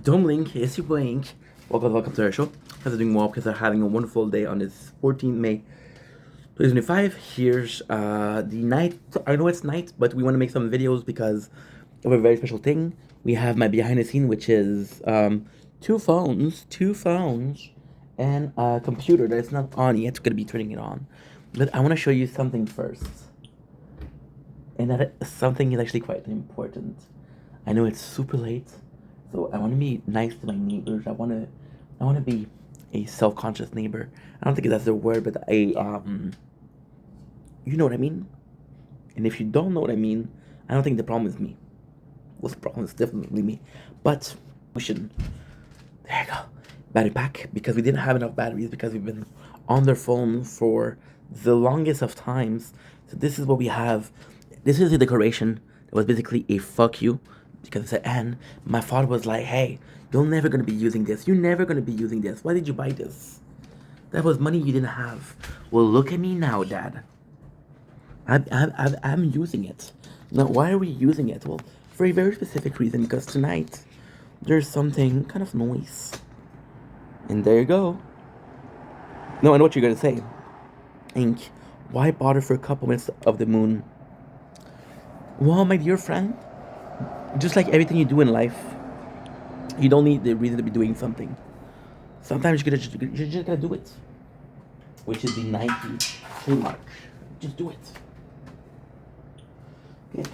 Don't blink, it's your blink. Welcome to our show. How's it doing well? Because I'm having a wonderful day on this 14th May 2025. Here's the night. I know it's night, but we want to make some videos because of a very special thing. We have my behind the scene, which is two phones, and a computer that's not on yet. It's gonna be turning it on. But I want to show you something first, and that something is actually quite important. I know it's super late, so I want to be nice to my neighbors. I want to be a self-conscious neighbor. I don't think that's the word, but you know what I mean. And if you don't know what I mean, I don't think the problem is me. Well, the problem is definitely me. But we should. There you go. Battery pack because we didn't have enough batteries because we've been on their phone for the longest of times. So this is what we have. This is the decoration. It was basically a fuck you because it said and my father was like, hey, you're never gonna be using this. You're never gonna be using this. Why did you buy this? That was money you didn't have. Well, look at me now, Dad. I'm using it. Now, why are we using it? Well, for a very specific reason because tonight there's something kind of noise. And there you go. No, I know what you're gonna say. Ink, why bother for a couple minutes of the moon? Well, my dear friend, just like everything you do in life, you don't need the reason to be doing something. Sometimes you're just gonna do it, which is the Nike trademark. Just do it. Okay.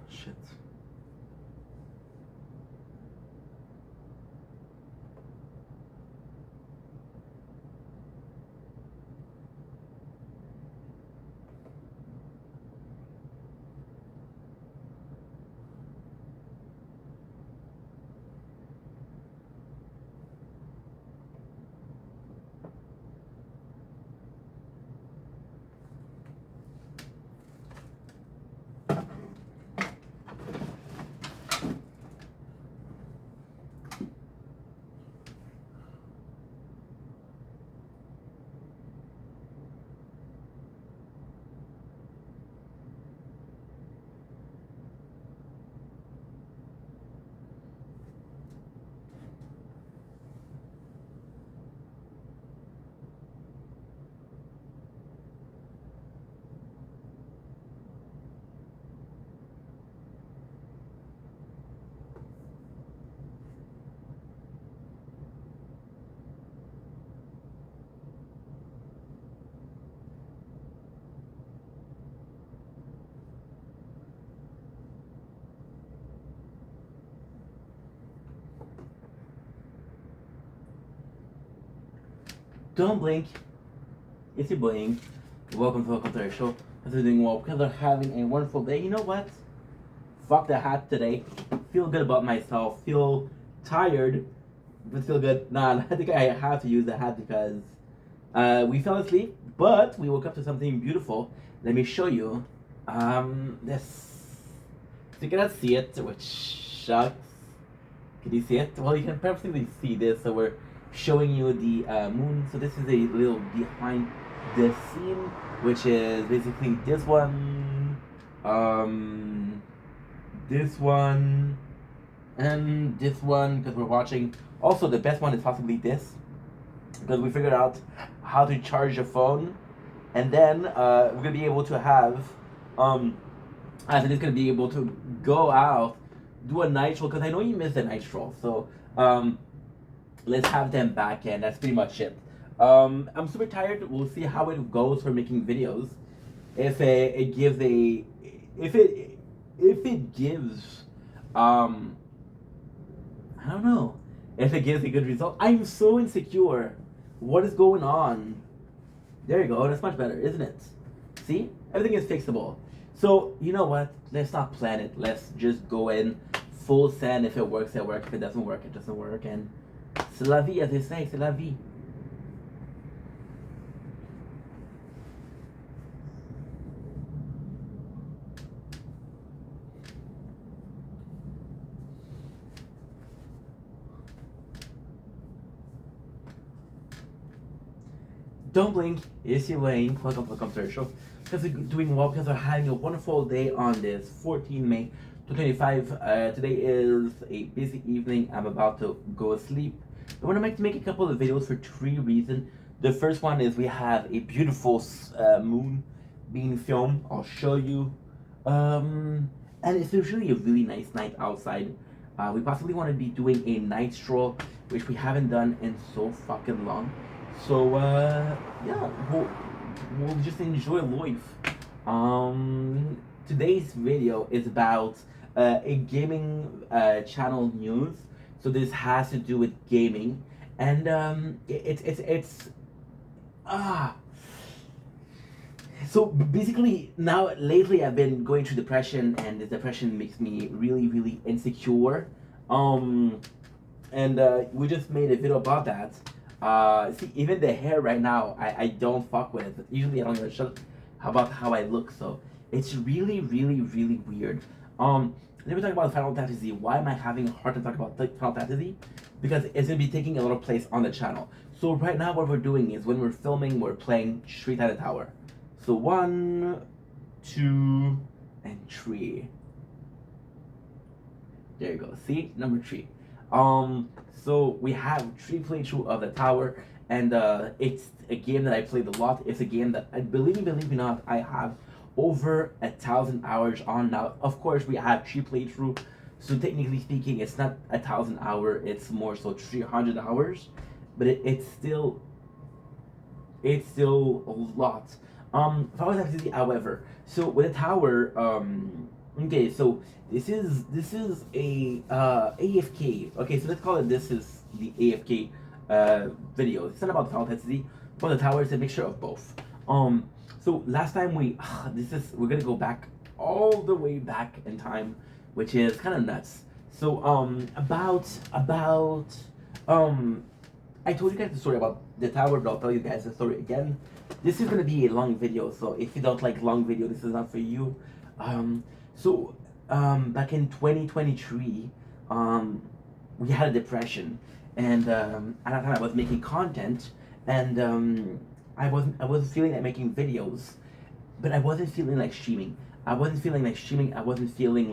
Shit. Don't blink. It's your blink. Welcome to our show. I'm doing well because I'm having a wonderful day. You know what? Fuck the hat today. Feel good about myself. Feel tired, but feel good. Nah, I think I have to use the hat because we fell asleep, but we woke up to something beautiful. Let me show you. This. You cannot see it, which shucks. Can you see it? Well, you can perfectly see this. So we're showing you the moon. So this is a little behind the scene, which is basically this one, and this one, because we're watching. Also, the best one is possibly this, because we figured out how to charge a phone, and then we're gonna be able to have, I think it's gonna be able to go out, do a night stroll, because I know you missed the night stroll. So let's have them back, and that's pretty much it. I'm super tired. We'll see how it goes for making videos. If it gives a, if it gives, I don't know, if it gives a good result. I'm so insecure. What is going on? There you go. That's much better, isn't it? See, everything is fixable. So you know what? Let's not plan it. Let's just go in full send. If it works, it works. If it doesn't work, it doesn't work. And c'est la vie, as they say. C'est la vie. Don't blink. It's your Wayne. Welcome to our show. Because we're doing well, because we're having a wonderful day on this 14 May 2025. Today is a busy evening. I'm about to go sleep. I want to make a couple of videos for 3 reasons. The first one is we have a beautiful moon being filmed. I'll show you. And it's usually a really nice night outside. We possibly want to be doing a night stroll, which we haven't done in so fucking long. So yeah, we'll just enjoy life. Today's video is about a gaming channel news. So this has to do with gaming, and it's so basically now lately I've been going through depression, and this depression makes me really insecure. And we just made a video about that. See, even the hair right now, I don't fuck with it. But usually I don't give a shit about how I look, so it's really weird. Let me talk about Final Fantasy. Why am I having a hard time talking about Final Fantasy? Because it's gonna be taking a lot of place on the channel. So right now what we're doing is when we're filming, we're playing straight at a tower. So 1, 2, and 3. There you go. See, number 3. So we have 3 playthrough of the tower, and it's a game that I played a lot. It's a game that I believe me or not, I have over 1,000 hours on now. Of course, we have 3 playthrough, so technically speaking, it's not 1,000 hour. It's more so 300 hours, but it's still a lot. Final Fantasy, however, so with a tower, okay, so this is a AFK. Okay, so let's call it this is the AFK video. It's not about Final Fantasy, but the tower is a mixture of both. So last time we're gonna go back all the way back in time, which is kind of nuts. So I told you guys the story about the tower, but I'll tell you guys the story again. This is gonna be a long video, so if you don't like long video, this is not for you. Back in 2023, we had a depression, and at that time I was making content, and I wasn't feeling like making videos, but I wasn't feeling like streaming. I wasn't feeling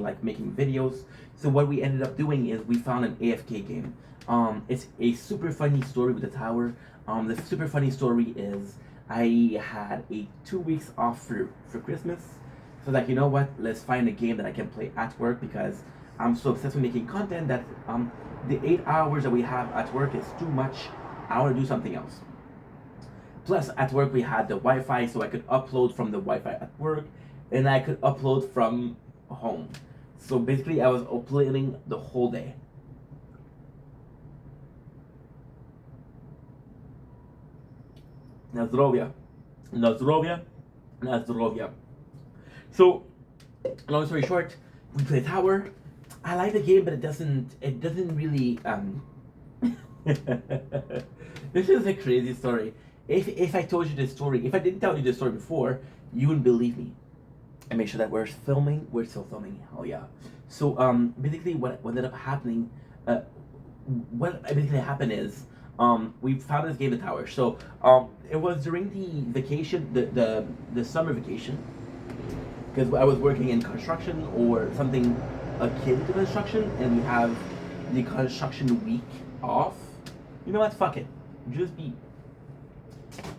like making videos. So what we ended up doing is we found an AFK game. It's a super funny story with the tower. The super funny story is I had 2 weeks off for Christmas. So like, you know what, let's find a game that I can play at work, because I'm so obsessed with making content that the 8 hours that we have at work is too much. I want to do something else. Plus at work we had the Wi-Fi, so I could upload from the Wi-Fi at work, and I could upload from home. So basically I was uploading the whole day. Na zdrowie. Na zdrowie. Na zdrowie. So, long story short, we play tower. I like the game, but it doesn't really This is a crazy story. If I told you this story, if I didn't tell you this story before, you wouldn't believe me. And make sure that we're still filming. Oh yeah. So basically what ended up happening, what basically happened is we found this game, the tower. So it was during the vacation, the summer vacation, because I was working in construction or something akin to construction, and we have the construction week off. You know what? Fuck it.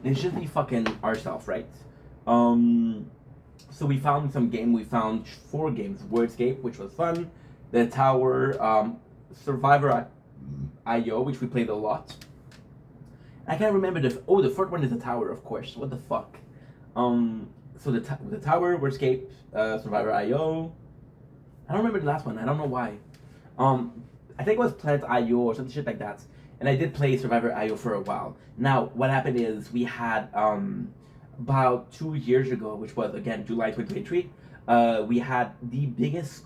Let's just be fucking ourselves, right? So we found some game. We found 4 games. Wordscape, which was fun. The tower, Survivor IO, which we played a lot. I can't remember the 4th one is the tower, of course. What the fuck? So the tower, Wordscape, Survivor IO. I don't remember the last one. I don't know why. I think it was Planet IO or some shit like that. And I did play Survivor IO for a while. Now, what happened is we had about 2 years ago, which was again July 2023, we had the biggest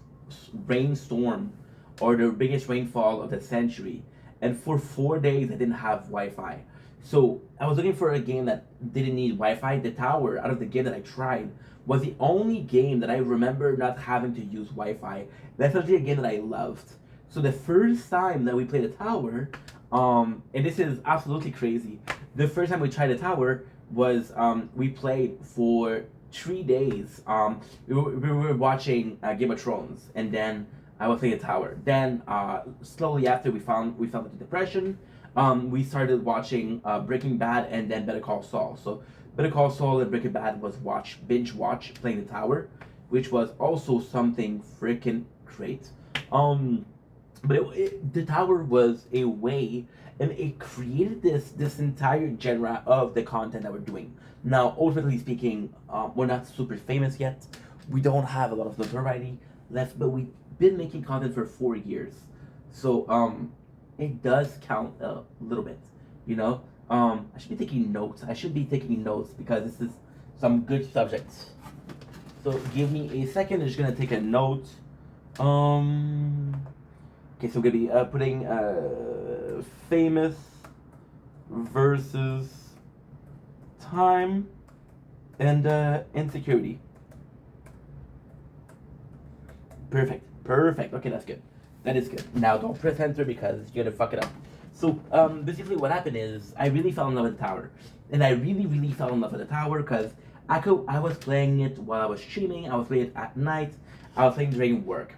rainstorm or the biggest rainfall of the century. And for 4 days, I didn't have Wi-Fi. So I was looking for a game that didn't need Wi-Fi. The tower, out of the game that I tried, was the only game that I remember not having to use Wi-Fi. That's actually a game that I loved. So the first time that we played the tower, and this is absolutely crazy, the first time we tried the tower was we played for 3 days. We were watching Game of Thrones, and then I was playing the tower. Then slowly after we fell into depression. We started watching Breaking Bad and then Better Call Saul. So Better Call Saul and Breaking Bad was binge watch playing the tower, which was also something freaking great. But the tower was a way, and it created this entire genre of the content that we're doing. Now, ultimately speaking, we're not super famous yet. We don't have a lot of notoriety left, but we've been making content for 4 years. So it does count a little bit, you know. I should be taking notes. Because this is some good subjects. So give me a second. I'm just gonna take a note. Okay, so we're gonna be putting famous versus time and insecurity. Perfect. Okay, that's good. That is good. Now don't press enter because you're gonna fuck it up. So basically, what happened is I really fell in love with the tower, and I really, really fell in love with the tower because I was playing it while I was streaming. I was playing it at night. I was playing during work.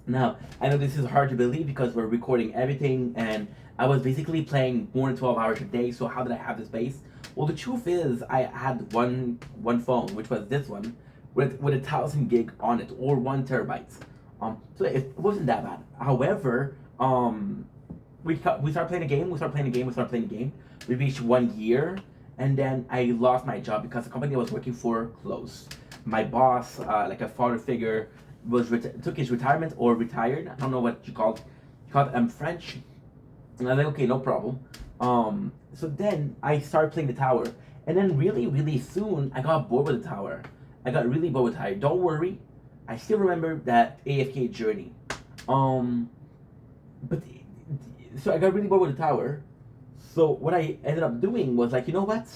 Now I know this is hard to believe because we're recording everything, and I was basically playing more than 12 hours a day. So how did I have the space? Well, the truth is, I had one phone, which was this one, with 1,000 gig on it, or 1 terabyte. So it wasn't that bad. However, we started playing a game. We started playing a game. We started playing a game. We reached 1 year, and then I lost my job because the company I was working for closed. My boss, like a father figure, took his retirement or retired. I don't know what you call it. You call it French. And I was like, okay, no problem. So then I started playing the tower, and then really, really soon I got bored with the tower. I got really bored with the tower. Don't worry, I still remember that AFK journey. Um, but so I got really bored with the tower. So what I ended up doing was like, you know what?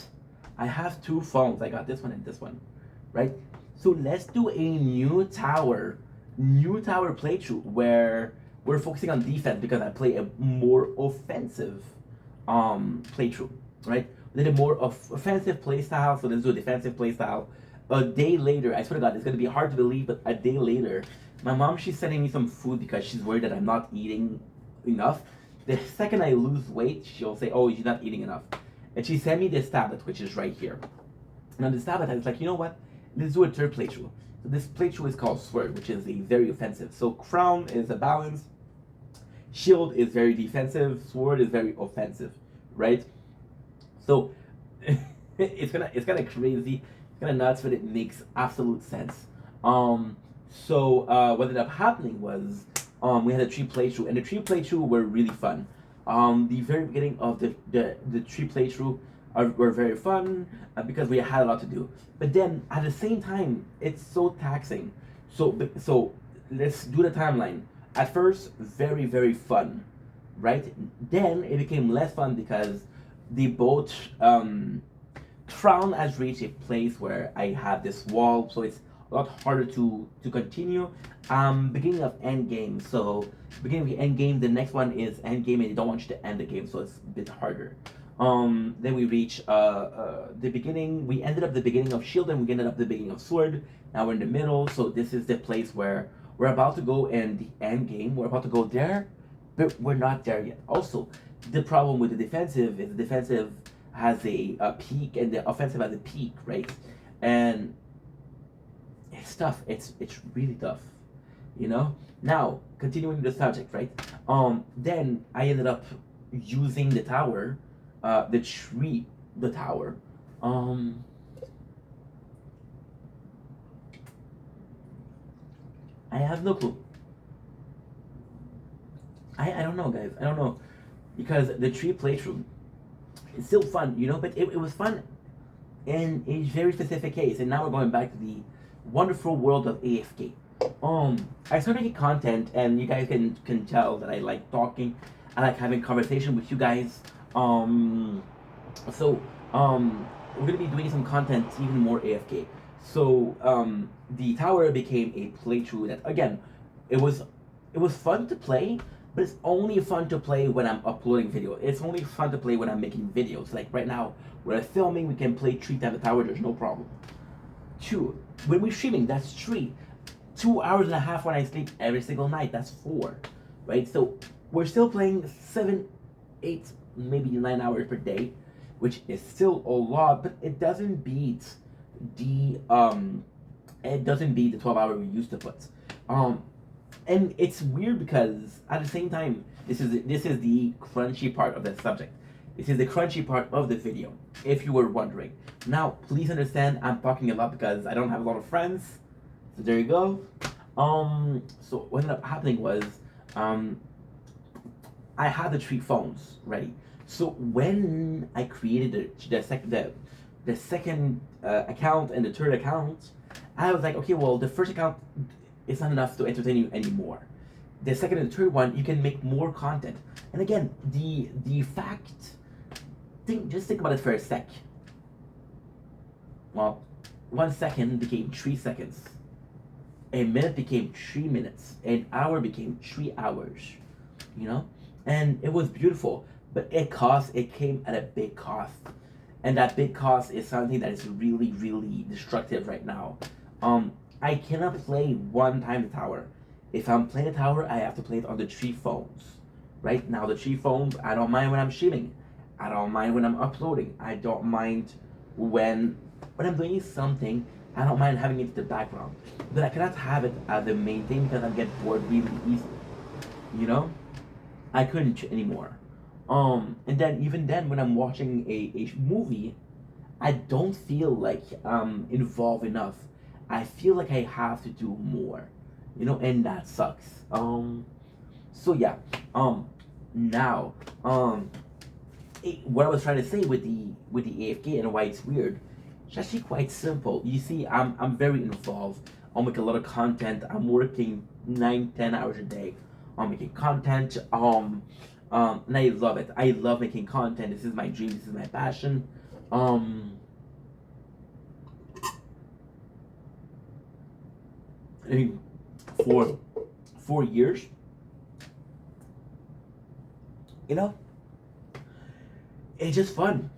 I have two phones. I got this one and this one, right? So let's do a new tower playthrough where we're focusing on defense because I play a more offensive playthrough, right? We did a more offensive playstyle, so let's do a defensive playstyle. A day later, I swear to God, it's gonna be hard to believe, but a day later, my mom, she's sending me some food because she's worried that I'm not eating enough. The second I lose weight, she'll say, "Oh, you're not eating enough," and she sent me this tablet, which is right here. And on this tablet, I was like, you know what? Let's do a third playthrough. So this playthrough is called Sword, which is a very offensive. So Crown is a balance, Shield is very defensive, Sword is very offensive, right? So it's kind of crazy, it's kind of nuts, but it makes absolute sense. What ended up happening was we had a tree playthrough, and the tree playthrough were really fun. The very beginning of the tree playthrough were very fun because we had a lot to do. But then at the same time, it's so taxing. So let's do the timeline. At first, very very fun, right? Then it became less fun because the boat Crown has reached a place where I have this wall, so it's a lot harder to continue. Beginning of end game, so beginning of end game. The next one is end game, and they don't want you to end the game, so it's a bit harder. Then we reach the beginning. We ended up the beginning of Shield, and we ended up the beginning of Sword. Now we're in the middle, so this is the place where we're about to go in the end game. We're about to go there, but we're not there yet. Also, the problem with the defensive is the defensive has a peak and the offensive has a peak, right? And it's tough. It's really tough, you know. Now continuing the subject, right? Then I ended up using the tower, the tower. Um, I have no clue. I don't know, guys. I don't know because the tree playthrough is still fun, you know. But it was fun in a very specific case, and now we're going back to the wonderful world of AFK. I started making content, and you guys can tell that I like talking. I like having conversation with you guys. So we're gonna be doing some content even more AFK. So the tower became a playthrough that again, it was it was fun to play, but it's only fun to play when I'm uploading video. It's only fun to play when I'm making videos. Like right now, we're filming, we can play 3 times the tower, there's no problem. Two, when we're streaming, that's 3. 2 hours and a half when I sleep every single night, that's 4. Right? So we're still playing 7, 8, maybe 9 hours per day, which is still a lot, but the it doesn't beat the 12 hour we used to put. Um and it's weird because at the same time, this is the crunchy part of the subject. This is the crunchy part of the video, if you were wondering. Now, please understand, I'm talking a lot because I don't have a lot of friends. So there you go. So what ended up happening was, um, I had the 3 phones ready. So when I created the second account and the third account, I was like, okay, well, the first account is not enough to entertain you anymore. The second and the third one, you can make more content. And again, the fact, just think about it for a sec. Well, 1 second became 3 seconds. A minute became 3 minutes. An hour became 3 hours. You know, and it was beautiful. but it came at a big cost. And that big cost is something that is really, really destructive right now. I cannot play one time the tower. If I'm playing the tower, I have to play it on the three phones. Right now, the three phones, I don't mind when I'm streaming. I don't mind when I'm uploading. I don't mind when I'm doing something. I don't mind having it in the background. But I cannot have it as the main thing because I get bored really easily. You know? I couldn't anymore. And then even then, when I'm watching a movie, I don't feel like I'm involved enough. I feel like I have to do more, and that sucks. So yeah. Now, what I was trying to say with the AFK and why it's weird, it's actually quite simple. You see, I'm very involved. I make a lot of content. I'm working 9, 10 hours a day. I'm making content. And I love it. I love making content. This is my dream. This is my passion. I mean, for 4 years, you know, it's just fun.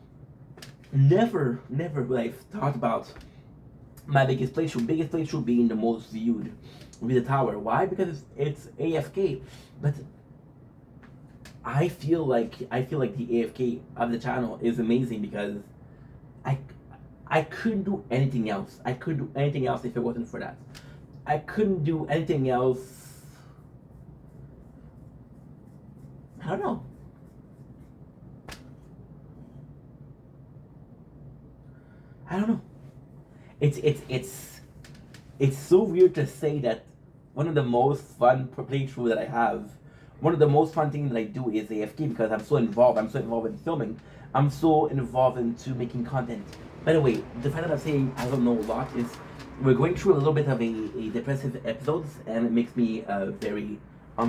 Never would I thought about my biggest playthrough. Biggest playthrough being the most viewed with the tower. Why? Because it's AFK. But I feel like the AFK of the channel is amazing because I I couldn't do anything else. I couldn't do anything else if it wasn't for that. I couldn't do anything else. I don't know. I don't know. It's so weird to say that one of the most fun playthrough that I have, one of the most fun things that I do is AFK because I'm so involved. I'm so involved in filming. I'm so involved into making content. By the way, the fact that I'm saying I don't know a lot is we're going through a little bit of a depressive episodes, and it makes me very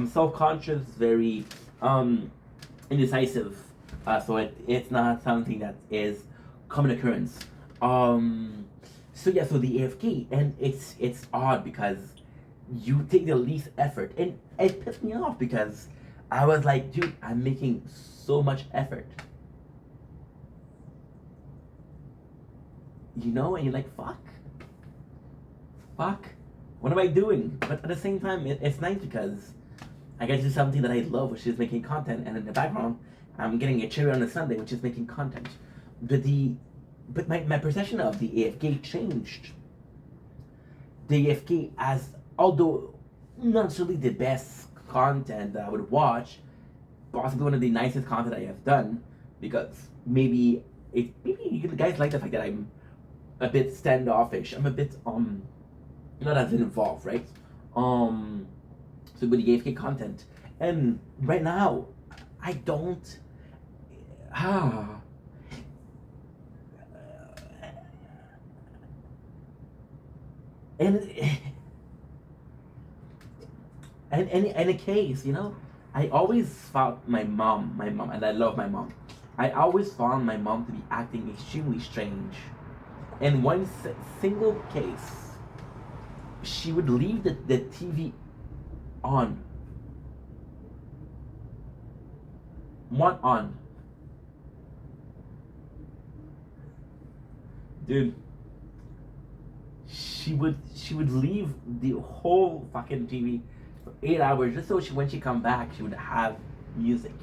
self-conscious, very indecisive. So it's not something that is common occurrence. So yeah, so the AFK, and it's odd because you take the least effort, and it pissed me off because I was like, dude, I'm making so much effort, and you're like, fuck, what am I doing? But at the same time, it's nice because I get to do something that I love, which is making content, and in the background, I'm getting a cherry on a Sunday, which is making content. But my perception of the AFK changed. The AFK, as although not necessarily the best content that I would watch, possibly one of the nicest content I have done, because maybe you guys like the fact that I'm a bit standoffish. I'm a bit not as involved, right? So with the AFK content, and right now, I don't. And in a case, I always found my mom, and I love my mom. I always found my mom to be acting extremely strange. In one single case, she would leave the TV on. One on. Dude. She would leave the whole fucking TV for 8 hours just so when she come back she would have music.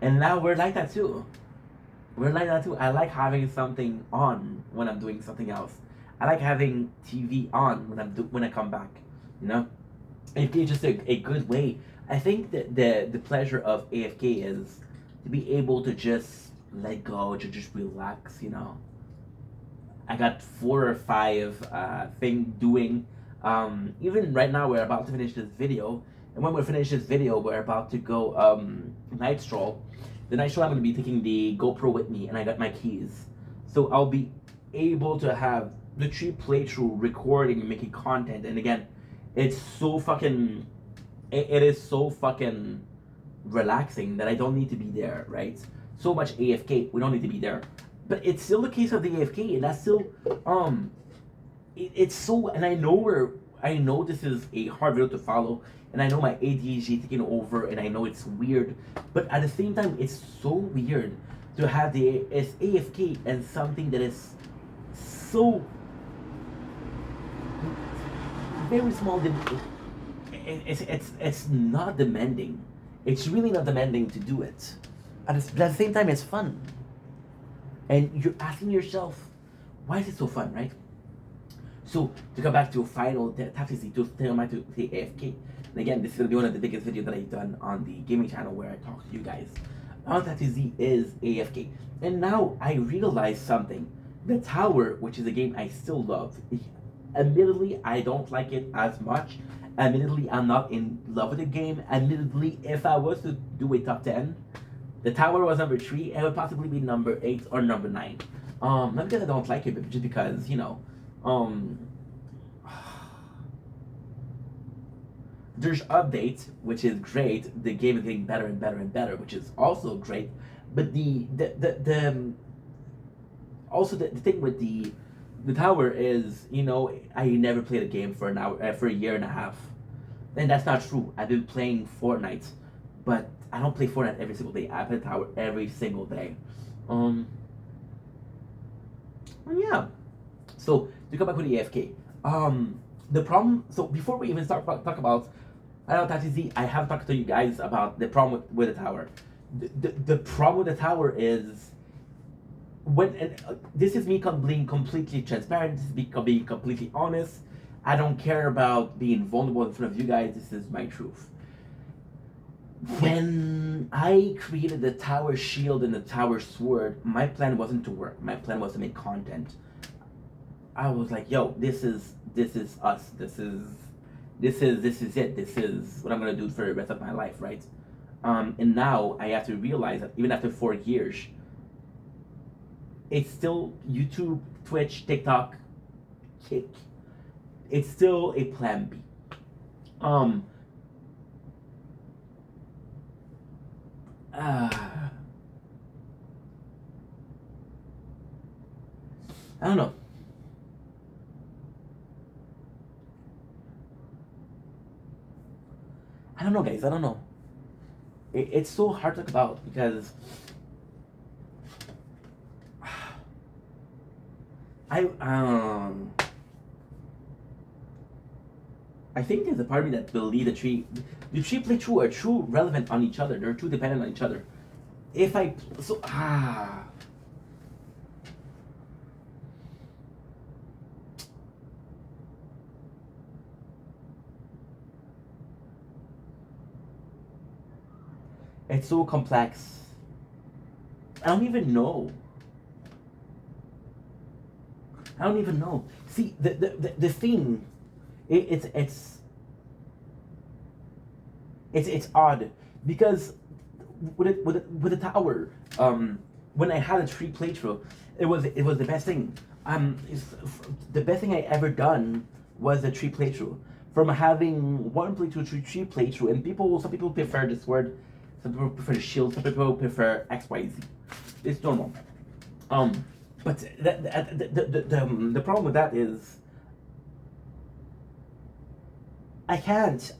And now we're like that too. I like having something on when I'm doing something else. I like having TV on when I come back. AFK is just a good way. I think that the pleasure of AFK is to be able to just let go, to just relax. I got 4 or 5 things doing. Even right now, we're about to finish this video, and when we finish this video, we're about to go night stroll. The night stroll, I'm going to be taking the GoPro with me, and I got my keys, so I'll be able to have the 3 playthrough recording and making content. And again, it's so fucking, it is so fucking relaxing that I don't need to be there, right? So much AFK, we don't need to be there. But it's still the case of the AFK, and that's still, it's so, and I know I know this is a hard video to follow, and I know my ADHD taking over, and I know it's weird, but at the same time, it's so weird to have the AFK and something that is so very small. It's not demanding. It's really not demanding to do it. At the same time, it's fun, and you're asking yourself, why is it so fun, right? So to come back to a final tactics to tell my to the AFK. And again, this is gonna be one of the biggest videos that I've done on the gaming channel where I talk to you guys. Final Tactics Z is AFK. And now I realize something. The Tower, which is a game I still love. Admittedly, I don't like it as much. Admittedly, I'm not in love with the game. Admittedly, if I was to do a top 10, the Tower was number 3, and it would possibly be number 8 or number 9. Not because I don't like it, but just because, you know, there's updates, which is great. The game is getting better and better and better, which is also great. But the also the thing with the Tower is, you know, I never played a game for an hour for a year and a half, and that's not true. I've been playing Fortnite, but I don't play Fortnite every single day. I play Tower every single day. Yeah. So to come back with the AFK, the problem. So before we even start talk about Final Fantasy Z, I have talked to you guys about the problem with the Tower. The problem with the Tower is when, and this is me being completely transparent. This is me being completely honest. I don't care about being vulnerable in front of you guys. This is my truth. When I created the Tower Shield and the Tower Sword, my plan wasn't to work. My plan was to make content. I was like, yo, this is us. This is it. This is what I'm gonna do for the rest of my life, right? And now I have to realize that even after 4 years, it's still YouTube, Twitch, TikTok, Kick. It's still a plan B. I don't know. I don't know, guys. I don't know. It's so hard to talk about because I think there's a part of me that believe the three playthrough are true relevant on each other. They're too dependent on each other. If I so it's so complex. I don't even know. I don't even know. See, the thing, it's odd because with the Tower, when I had a tree playthrough, it was the best thing. The best thing I ever done was a tree playthrough. From having one playthrough to tree playthrough, and some people prefer this word, some people prefer the shield, some people prefer XYZ. It's normal. But the problem with that is I can't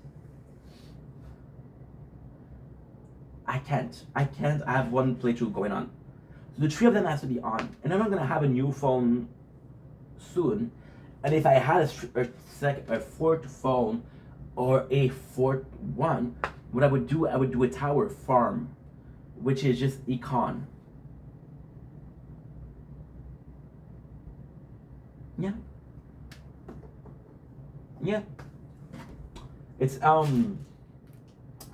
have one playthrough going on. So the 3 of them has to be on, and I'm not gonna have a new phone soon. And if I had a fourth phone or a fourth one, what I would do a Tower farm, which is just econ. Yeah. Yeah. It's I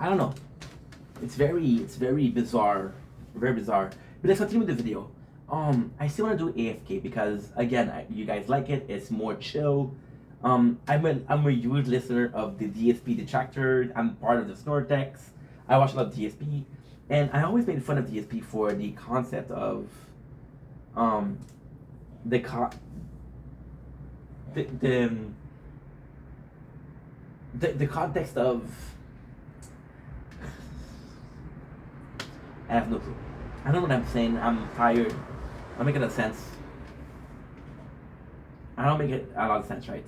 don't know. It's very bizarre. Very bizarre. But let's continue with the video. I still want to do AFK because again, you guys like it. It's more chill. I'm a huge listener of the DSP Detractor. I'm part of the Snortex. I watch a lot of DSP, and I always made fun of DSP for the concept of the context of I have no clue. I don't know what I'm saying. I'm tired. I'm making a sense. I don't make it a lot of sense, right?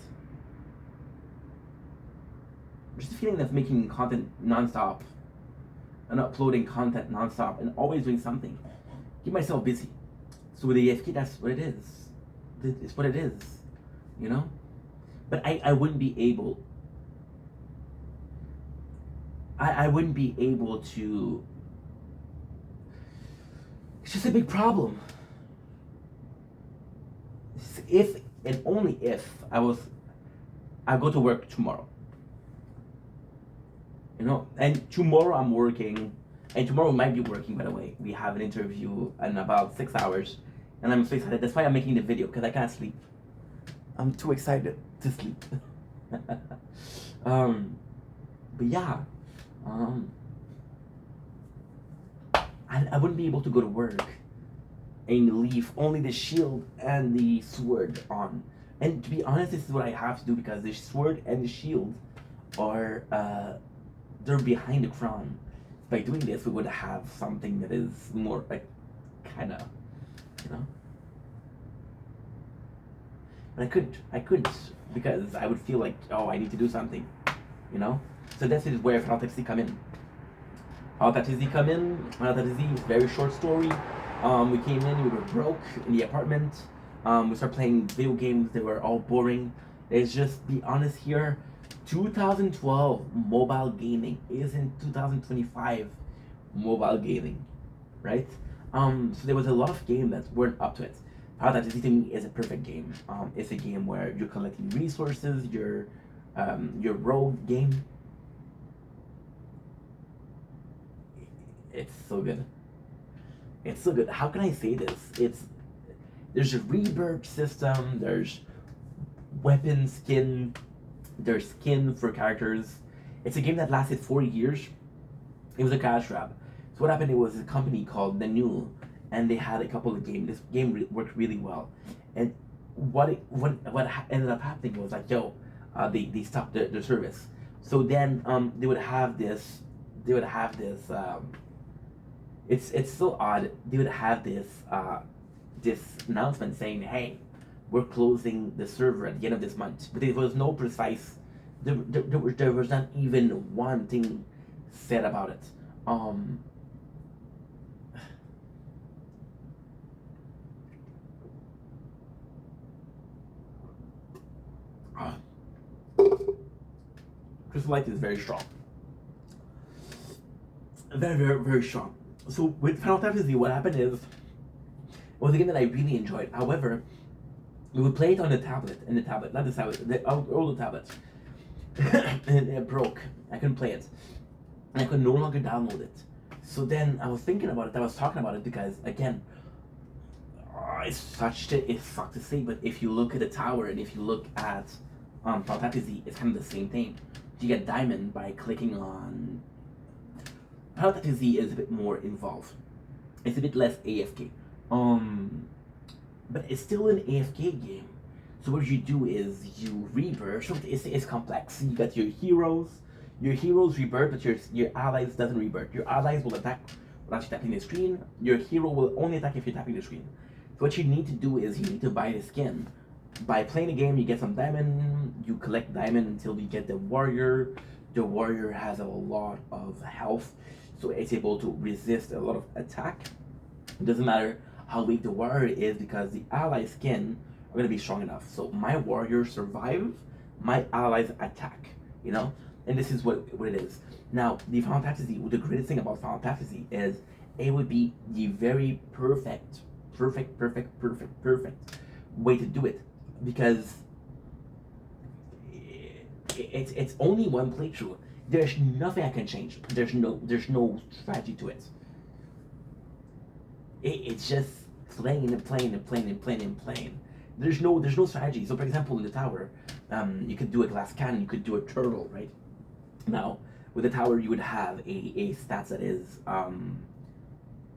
just the feeling of making content nonstop and uploading content nonstop and always doing something. Keep myself busy. So with the AFK, that's what it is. It's what it is, you know. But I wouldn't be able. I wouldn't be able to. It's just a big problem. If and only if I go to work tomorrow. You know, and tomorrow I'm working, and tomorrow we might be working. By the way, we have an interview in about 6 hours, and I'm so excited. That's why I'm making the video because I can't sleep. I'm too excited to sleep. But yeah, I wouldn't be able to go to work and leave only the shield and the sword on. And to be honest, this is what I have to do because the sword and the shield are they're behind the crown. By doing this, we would have something that is more like kind of, you know. But I couldn't because I would feel like, oh, I need to do something, you know. So this is where Final Fantasy come in. Final Fantasy come in. Final Fantasy is a very short story. We came in, we were broke in the apartment. We started playing video games. They were all boring. Let's just be honest here. 2012 mobile gaming isn't 2025 mobile gaming, right? So there was a lot of games that weren't up to it. Final Fantasy to me is a perfect game. It's a game where you're collecting resources. Your rogue game. It's so good. It's so good. How can I say this? There's a rebirth system. There's weapon skin. There's skin for characters. It's a game that lasted 4 years. It was a cash grab. So what happened? It was a company called Nanu, and they had a couple of games. This game worked really well, and what ended up happening was like, they stopped their service. So then they would have this. It's so odd. They would have this announcement saying, "Hey, we're closing the server at the end of this month," but there was no precise. There was not even one thing said about it. Crystal Light is very strong. Very, very, very strong. So with Final Fantasy, what happened is, it was a game that I really enjoyed. However, we would play it on the tablet, not the tablet, the older tablet. And it broke. I couldn't play it. And I could no longer download it. So then I was thinking about it, I was talking about it because, again, it sucks to say, but if you look at the tower and if you look at Final Fantasy, it's kind of the same thing. You get diamond by clicking on. Final Fantasy is a bit more involved. It's a bit less AFK. But it's still an AFK game. So what you do is you rebirth. So it's complex. You got your heroes. Your heroes rebirth, but your allies doesn't rebirth. Your allies will attack without you tapping the screen. Your hero will only attack if you're tapping the screen. So what you need to do is you need to buy the skin. By playing the game, you get some diamond. You collect diamond until you get the warrior. The warrior has a lot of health, so it's able to resist a lot of attack. It doesn't matter how weak the warrior is because the ally skin are going to be strong enough. So my warrior survive, my allies attack, you know? And this is what it is. Now, the Final Fantasy, the greatest thing about Final Fantasy is it would be the very perfect way to do it. Because it's only one playthrough. There's nothing I can change. There's no strategy to it. It's just playing and playing. There's no strategy. So for example, in the tower, you could do a glass cannon, you could do a turtle, right? Now, with the tower, you would have a stats that is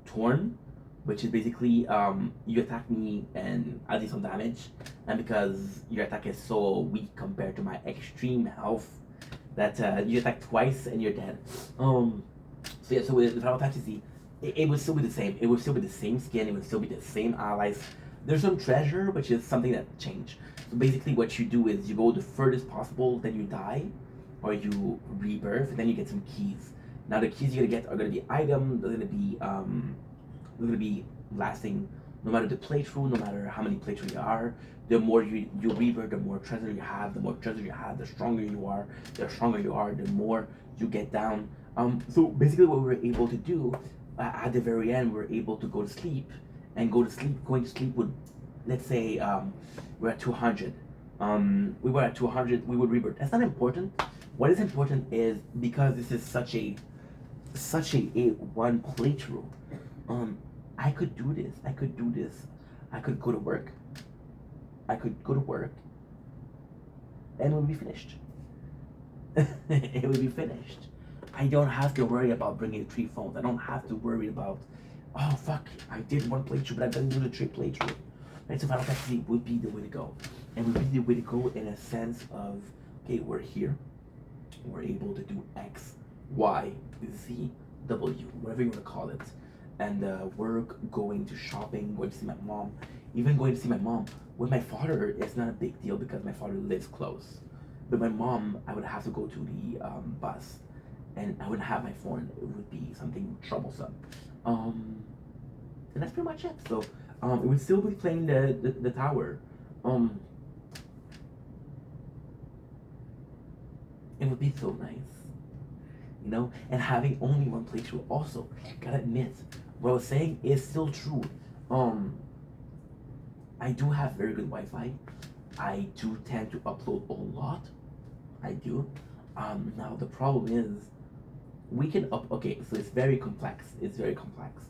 torn, which is basically you attack me and I do some damage, and because your attack is so weak compared to my extreme health, that you attack twice and you're dead. So yeah, so with Final Fantasy, it would still be the same. It would still be the same skin. It would still be the same allies. There's some treasure, which is something that changed. So basically, what you do is you go the furthest possible, then you die, or you rebirth, and then you get some keys. Now the keys you're gonna get are gonna be items. They're gonna be lasting no matter the playthrough, no matter how many playthroughs you are. The more you rebirth, the more treasure you have. The more treasure you have, the stronger you are. The stronger you are, the more you get down. So basically, what we were able to do at the very end, we were able to go to sleep, and go to sleep. Going to sleep would, let's say, we're at 200. We were at 200. We would rebirth. That's not important. What is important is because this is such a one playthrough. Um, I could do this. I could do this. I could go to work. I could go to work, and it would be finished. It would be finished. I don't have to worry about bringing 3 phones. I don't have to worry about, oh fuck, I did one playthrough, but I didn't do the 3 playthrough. Right? So Final Fantasy would be the way to go, and would be the way to go in a sense of, okay, we're here, we're able to do X, Y, Z, W, whatever you want to call it, and we're going to shopping, going to see my mom, even going to see my mom. With my father, it's not a big deal because my father lives close. But my mom, I would have to go to the bus, and I wouldn't have my phone. It would be something troublesome. And that's pretty much it. So it would still be playing the tower. Um, it would be so nice, you know. And having only one playthrough, also, gotta admit, what I was saying is still true. Um, I do have very good Wi-Fi. I do tend to upload a lot. I do. Now the problem is we can up. Okay, so it's very complex. It's very complex.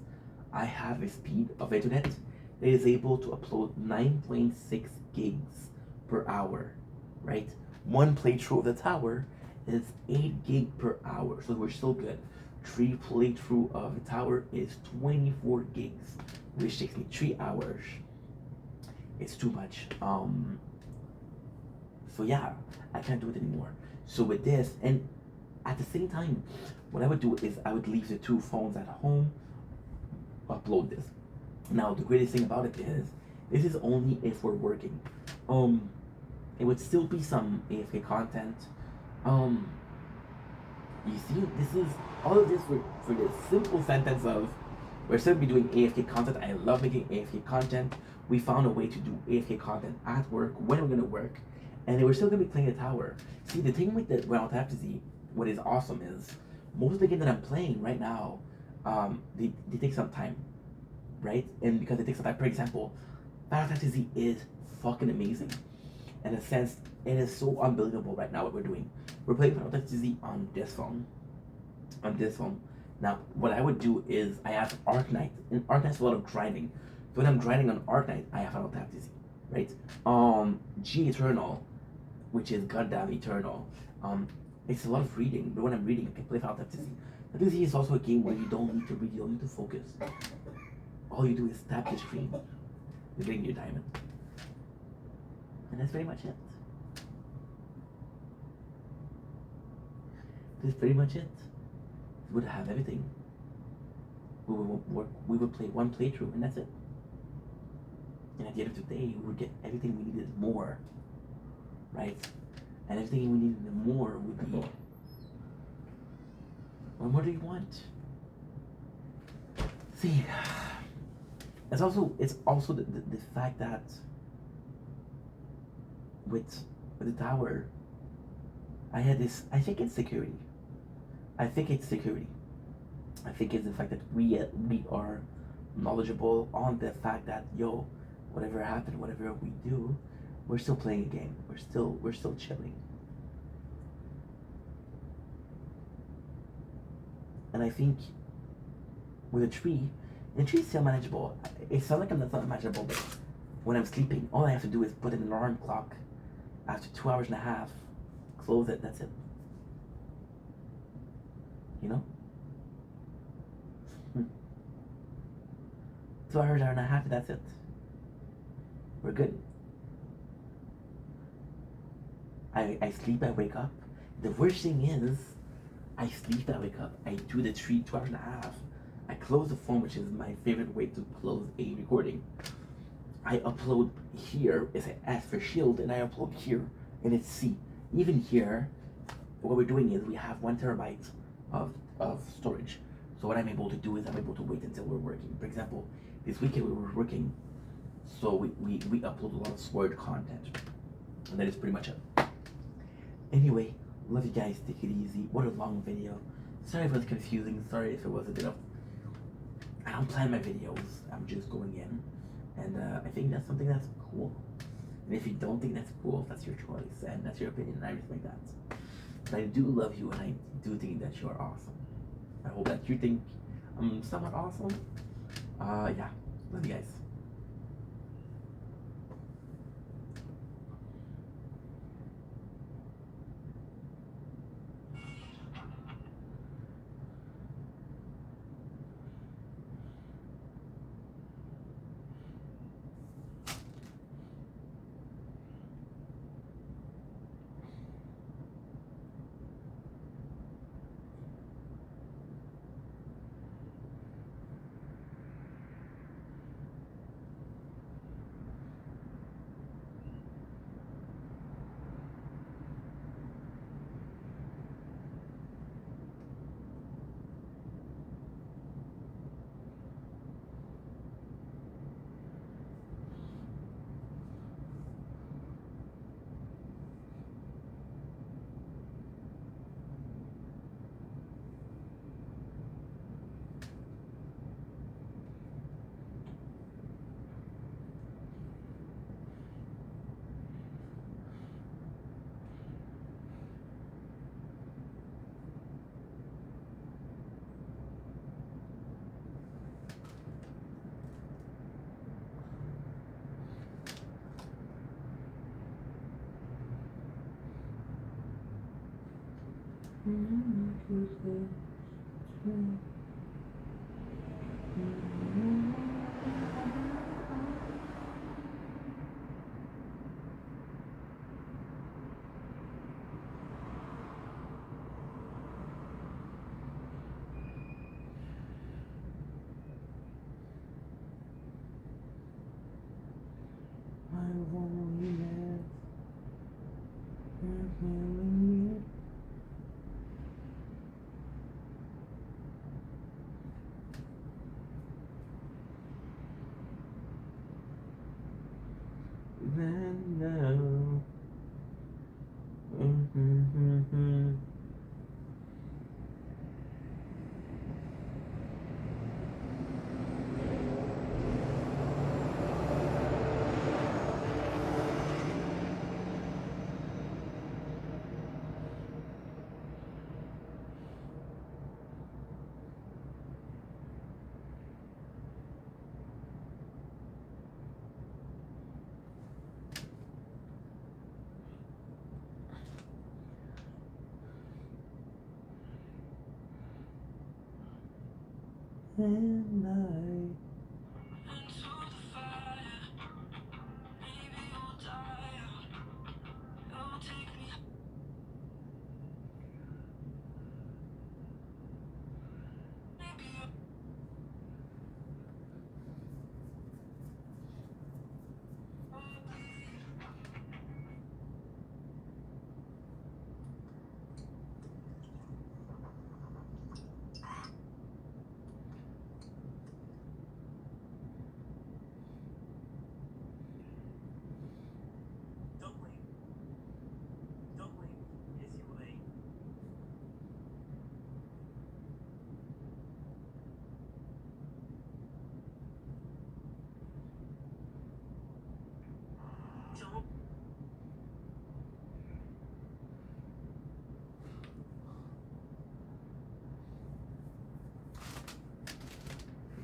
I have a speed of internet that is able to upload 9.6 gigs per hour, right? One playthrough of the tower is 8 gig per hour, so we're still good. 3 playthrough of the tower is 24 gigs, which takes me 3 hours. It's too much. So yeah, I can't do it anymore. So with this, and at the same time, what I would do is I would leave the 2 phones at home, upload this. Now the greatest thing about it is this is only if we're working. Um, it would still be some AFK content. Um, you see, this is all of this for the simple sentence of we're still be doing AFK content. I love making AFK content. We found a way to do AFK content at work when we're gonna work, and we're still gonna be playing the tower. See, the thing with the Final Fantasy, what is awesome is most of the game that I'm playing right now, they take some time, right? And because it takes some time, for example, Final Fantasy is fucking amazing. In a sense, it is so unbelievable right now what we're doing. We're playing Final Fantasy on this phone. On this phone. Now, what I would do is I have Arknight, and Arknight's a lot of grinding. So when I'm grinding on Arknight, I have Final Fantasy, right? G Eternal, which is Gundam Eternal. It's a lot of reading, but when I'm reading, I can play Final Fantasy. Fantasy is also a game where you don't need to read, you don't need to focus. All you do is tap the screen. You're getting your diamond. And that's pretty much it. That's pretty much it. We would have everything. We would play one playthrough, and that's it. And at the end of the day, we would get everything we needed more, right? And everything we needed more would be, what more do you want? See, it's also the fact that with the tower, I had this. I think it's security. I think it's security. I think it's the fact that we are knowledgeable on the fact that whatever happened, whatever we do, we're still playing a game. We're still chilling. And I think with a tree, the tree is still manageable. It sounds like that's not manageable, but when I'm sleeping, all I have to do is put an alarm clock. After 2 hours and a half, close it. That's it. You know? 2 hours and a half. That's it. We're good. I sleep. I wake up. The worst thing is, I sleep. I wake up. I do the 2 hours and a half. I close the phone, which is my favorite way to close a recording. I upload here, it's an S for shield, and I upload here, and it's C. Even here, what we're doing is we have 1 terabyte of storage. So what I'm able to do is I'm able to wait until we're working. For example, this weekend we were working, so we upload a lot of Word content. And that is pretty much it. Anyway, love you guys, take it easy. What a long video. Sorry if it was confusing, sorry if it was a bit of... I don't plan my videos, I'm just going in. And I think that's something that's cool. And if you don't think that's cool, that's your choice, and that's your opinion, and I respect that. But I do love you, and I do think that you are awesome. I hope that you think I'm somewhat awesome. Yeah, love you guys. And I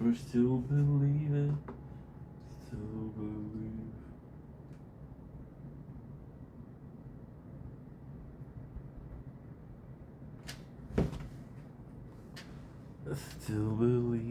we're still believing, still believe. Still believe.